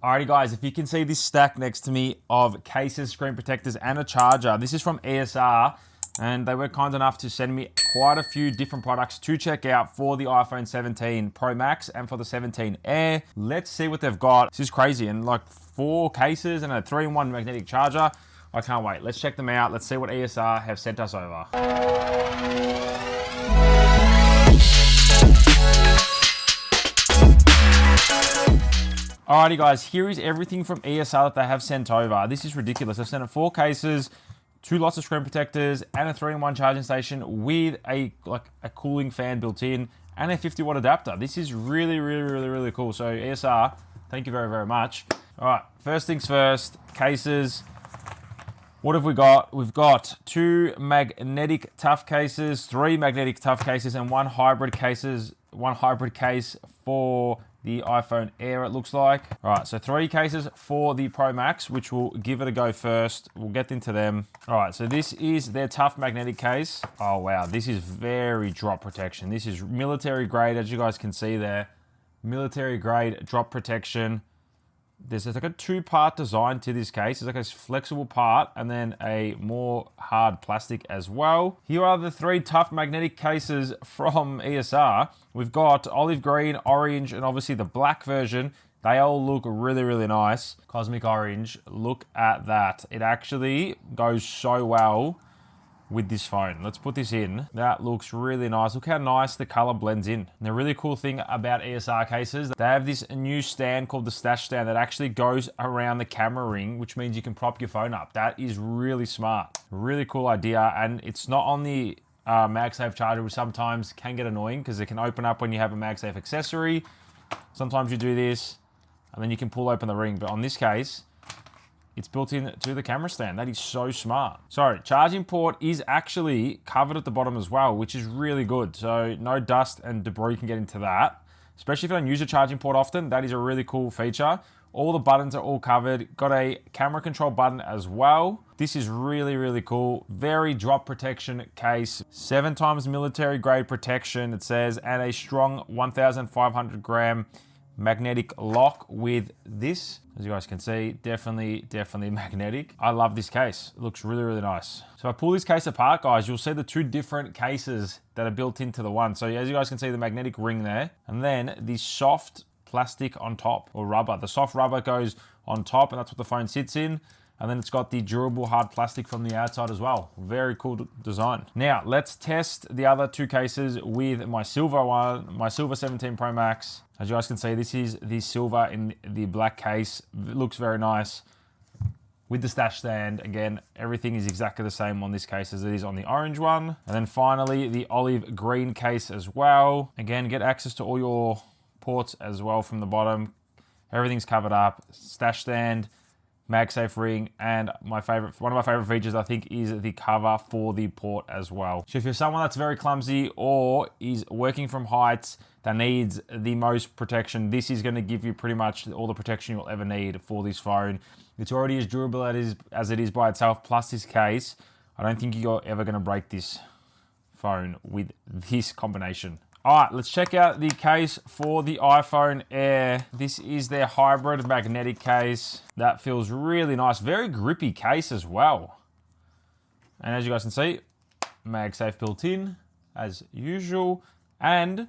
Alrighty guys, if you can see this stack next to me of cases, screen protectors, and a charger, this is from ESR, and they were kind enough to send me quite a few different products to check out for the iPhone 17 Pro Max and for the 17 Air. Let's see what they've got. This is crazy, and like 4 cases and a 3-in-1 magnetic charger. I can't wait. Let's check them out. Let's see what ESR have sent us over. Alrighty guys, here is everything from ESR that they have sent over. This is ridiculous. They've sent 4 cases, 2 lots of screen protectors, and a 3-in-1 charging station with a cooling fan built in and a 50-watt adapter. This is really cool. So ESR, thank you very much. All right, first things first, cases. What have we got? We've got 2 magnetic tough cases, 3 magnetic tough cases, and 1 hybrid case for the iPhone Air, it looks like. All right, so 3 cases for the Pro Max, which we'll give it a go first. We'll get into them. All right, so this is their tough magnetic case. Oh wow, this is very drop protection. This is military grade, as you guys can see there. Military grade drop protection. There's like a 2-part design to this case. It's like a flexible part and then a more hard plastic as well. Here are the 3 tough magnetic cases from ESR. We've got olive green, orange, and obviously the black version. They all look really nice. Cosmic orange, look at that. It actually goes so well with this phone. Let's put this in. That looks really nice. Look how nice the color blends in. And the really cool thing about ESR cases, they have this new stand called the stash stand that actually goes around the camera ring, which means you can prop your phone up. That is really smart. Really cool idea. And it's not on the MagSafe charger, which sometimes can get annoying because it can open up when you have a MagSafe accessory. Sometimes you do this and then you can pull open the ring. But on this case, it's built in to the camera stand. That is so smart. Sorry, charging port is actually covered at the bottom as well, which is really good. So no dust and debris can get into that. Especially if you don't use a charging port often, that is a really cool feature. All the buttons are all covered. Got a camera control button as well. This is really cool. Very drop protection case. 7 times military grade protection, it says, and a strong 1,500 gram magnetic lock with this. As you guys can see, definitely magnetic. I love this case. It looks really nice. So if I pull this case apart, guys, you'll see the 2 different cases that are built into the one. So as you guys can see, the magnetic ring there, and then the soft plastic on top, or rubber. The soft rubber goes on top, and that's what the phone sits in. And then it's got the durable hard plastic from the outside as well. Very cool design. Now, let's test the other 2 cases with my silver one, my silver 17 Pro Max. As you guys can see, this is the silver in the black case. It looks very nice. With the stash stand, again, everything is exactly the same on this case as it is on the orange one. And then finally, the olive green case as well. Again, get access to all your ports as well from the bottom. Everything's covered up. Stash stand, MagSafe ring, and one of my favorite features I think is the cover for the port as well. So if you're someone that's very clumsy or is working from heights that needs the most protection, this is going to give you pretty much all the protection you'll ever need for this phone. It's already as durable as it is by itself, plus this case. I don't think you're ever going to break this phone with this combination. All right, let's check out the case for the iPhone Air. This is their hybrid magnetic case. That feels really nice. Very grippy case as well. And as you guys can see, MagSafe built in as usual. And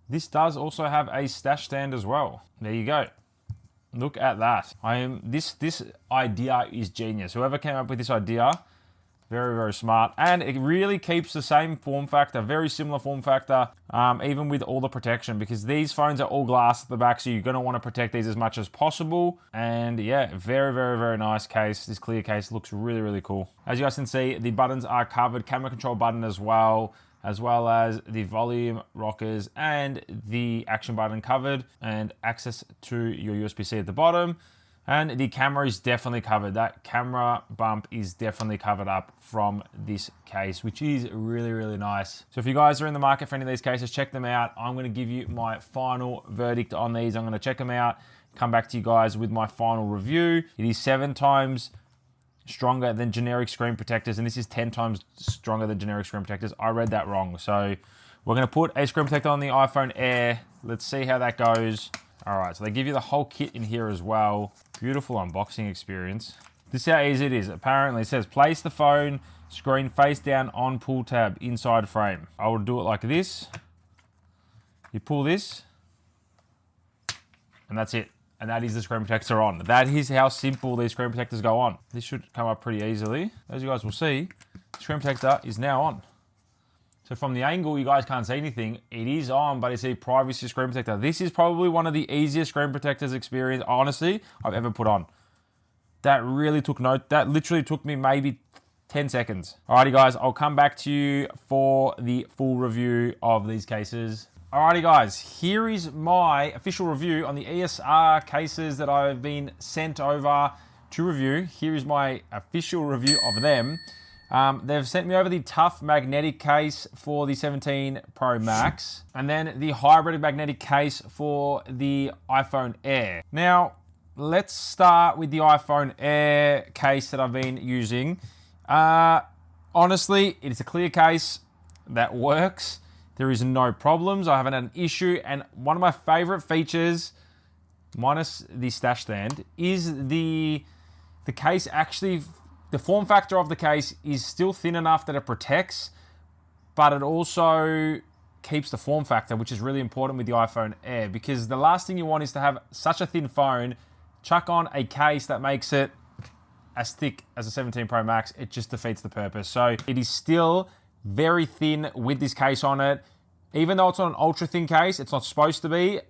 this does also have a stash stand as well. There you go. Look at that. This idea is genius. Whoever came up with this idea, very smart. And it really keeps the same form factor, very similar form factor, even with all the protection, because these phones are all glass at the back, so you're going to want to protect these as much as possible. And yeah, very nice case. This clear case looks really cool. As you guys can see, the buttons are covered, camera control button as well as the volume rockers and the action button covered, and access to your USB-C at the bottom. And the camera is definitely covered. That camera bump is definitely covered up from this case, which is really nice. So if you guys are in the market for any of these cases, check them out. I'm going to give you my final verdict on these. I'm going to check them out, come back to you guys with my final review. It is 7 times stronger than generic screen protectors, and this is 10 times stronger than generic screen protectors. I read that wrong. So we're going to put a screen protector on the iPhone Air. Let's see how that goes. All right, so they give you the whole kit in here as well. Beautiful unboxing experience. This is how easy it is. Apparently it says place the phone screen face down on pull tab inside frame. I would do it like this. You pull this and that's it. And that is the screen protector on. That is how simple these screen protectors go on. This should come up pretty easily. As you guys will see, the screen protector is now on. So from the angle, you guys can't see anything. It is on, but it's a privacy screen protector. This is probably one of the easiest screen protectors experience, honestly, I've ever put on. That really took note. That literally took me maybe 10 seconds. Alrighty guys, I'll come back to you for the full review of these cases. Alrighty guys, here is my official review on the ESR cases that I've been sent over to review. Here is my official review of them. They've sent me over the tough magnetic case for the 17 Pro Max and then the hybrid magnetic case for the iPhone Air. Now, let's start with the iPhone Air case that I've been using. Honestly, it is a clear case that works. There is no problems. I haven't had an issue. And one of my favorite features, minus the stash stand, is the case actually, the form factor of the case is still thin enough that it protects, but it also keeps the form factor, which is really important with the iPhone Air, because the last thing you want is to have such a thin phone, chuck on a case that makes it as thick as a 17 Pro Max. It just defeats the purpose. So it is still very thin with this case on it. Even though it's not an ultra thin case, it's not supposed to be,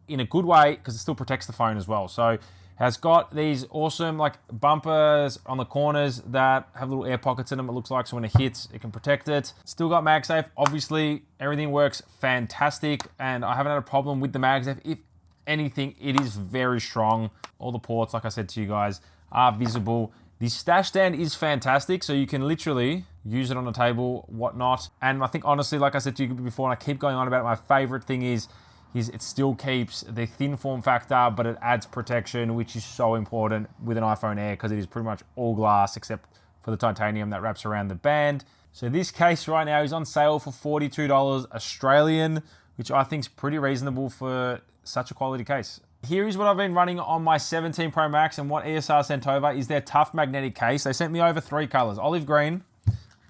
in a good way, because it still protects the phone as well. So it has got these awesome like bumpers on the corners that have little air pockets in them, it looks like, so when it hits, it can protect it. Still got MagSafe. Obviously, everything works fantastic, and I haven't had a problem with the MagSafe. If anything, it is very strong. All the ports, like I said to you guys, are visible. The stash stand is fantastic, so you can literally use it on a table, whatnot. And I think honestly, like I said to you before, and I keep going on about it, my favorite thing is it still keeps the thin form factor, but it adds protection, which is so important with an iPhone Air because it is pretty much all glass except for the titanium that wraps around the band. So this case right now is on sale for $42 Australian, which I think is pretty reasonable for such a quality case. Here is what I've been running on my 17 Pro Max, and what ESR sent over is their tough magnetic case. They sent me over 3 colors: olive green,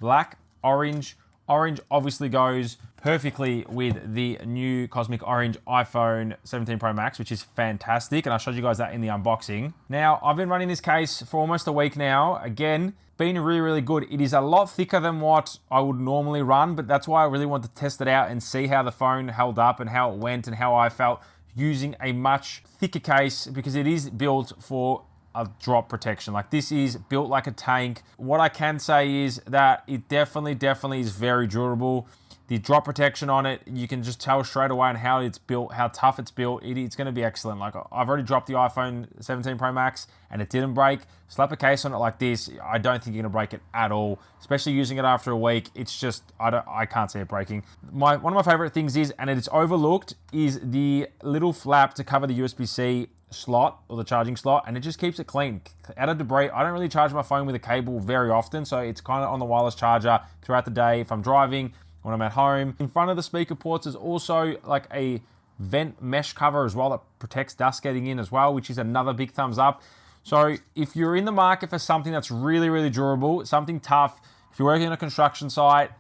black, orange. Orange obviously goes perfectly with the new Cosmic Orange iPhone 17 Pro Max, which is fantastic, and I showed you guys that in the unboxing. Now, I've been running this case for almost a week now. Again, been really, really good. It is a lot thicker than what I would normally run, but that's why I really want to test it out and see how the phone held up and how it went and how I felt using a much thicker case, because it is built for a drop protection. Like, this is built like a tank. What I can say is that it definitely is very durable. The drop protection on it, you can just tell straight away on how it's built, how tough it's built. It's going to be excellent. Like, I've already dropped the iPhone 17 Pro Max and it didn't break. Slap a case on it like this, I don't think you're going to break it at all, especially using it after a week. It's just, I can't see it breaking. One of my favorite things is, and it's overlooked, is the little flap to cover the USB-C slot or the charging slot, and it just keeps it clean. Out of debris, I don't really charge my phone with a cable very often, so it's kind of on the wireless charger throughout the day if I'm driving, when I'm at home. In front of the speaker ports is also like a vent mesh cover as well that protects dust getting in as well, which is another big thumbs up. So if you're in the market for something that's really, really durable, something tough, if you're working on a construction site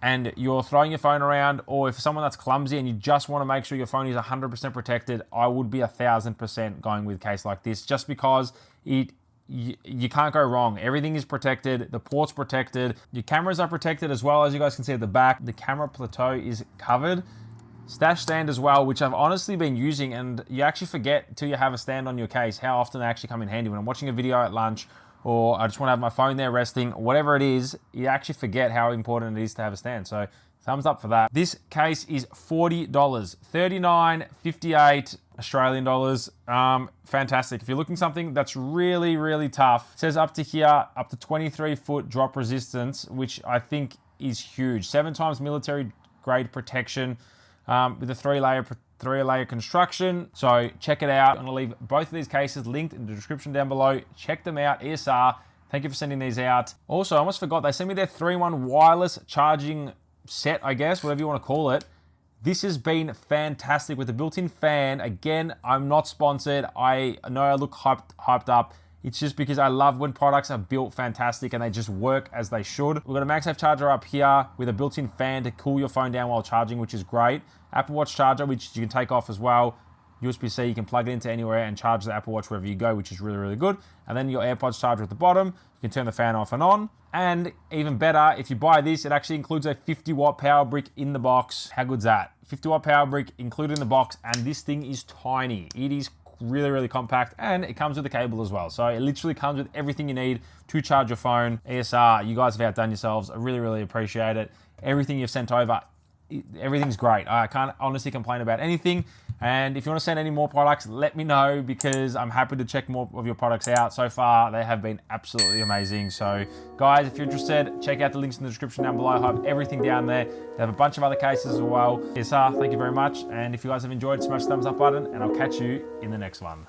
and you're throwing your phone around, or if someone that's clumsy and you just want to make sure your phone is 100% protected, I would be 1000% going with a case like this, just because you can't go wrong. Everything is protected. The port's protected. Your cameras are protected as well, as you guys can see at the back. The camera plateau is covered. Stash stand as well, which I've honestly been using, and you actually forget until you have a stand on your case how often they actually come in handy. When I'm watching a video at lunch, or I just want to have my phone there resting, whatever it is, you actually forget how important it is to have a stand. So thumbs up for that. This case is $40, $39.58 Australian dollars. Fantastic. If you're looking something that's really, really tough, it says up to here, up to 23-foot drop resistance, which I think is huge. 7 times military grade protection with a three-layer construction. So check it out. I'm gonna leave both of these cases linked in the description down below. Check them out. ESR, thank you for sending these out. Also, I almost forgot, they sent me their 3-in-1 wireless charging set, I guess, whatever you want to call it. This has been fantastic with the built-in fan. Again, I'm not sponsored. I know I look hyped up. It's just because I love when products are built fantastic and they just work as they should. We've got a MagSafe charger up here with a built-in fan to cool your phone down while charging, which is great. Apple Watch charger, which you can take off as well. USB-C, you can plug it into anywhere and charge the Apple Watch wherever you go, which is really, really good. And then your AirPods charger at the bottom. You can turn the fan off and on. And even better, if you buy this, it actually includes a 50-watt power brick in the box. How good's that? 50-watt power brick included in the box, and this thing is tiny. It is really, really compact, and it comes with a cable as well. So it literally comes with everything you need to charge your phone. ESR, you guys have outdone yourselves. I really, really appreciate it. Everything you've sent over, everything's great. I can't honestly complain about anything. And if you want to send any more products, let me know, because I'm happy to check more of your products out. So far, they have been absolutely amazing. So guys, if you're interested, check out the links in the description down below. I have everything down there. They have a bunch of other cases as well. ESR, thank you very much. And if you guys have enjoyed, smash the thumbs up button, and I'll catch you in the next one.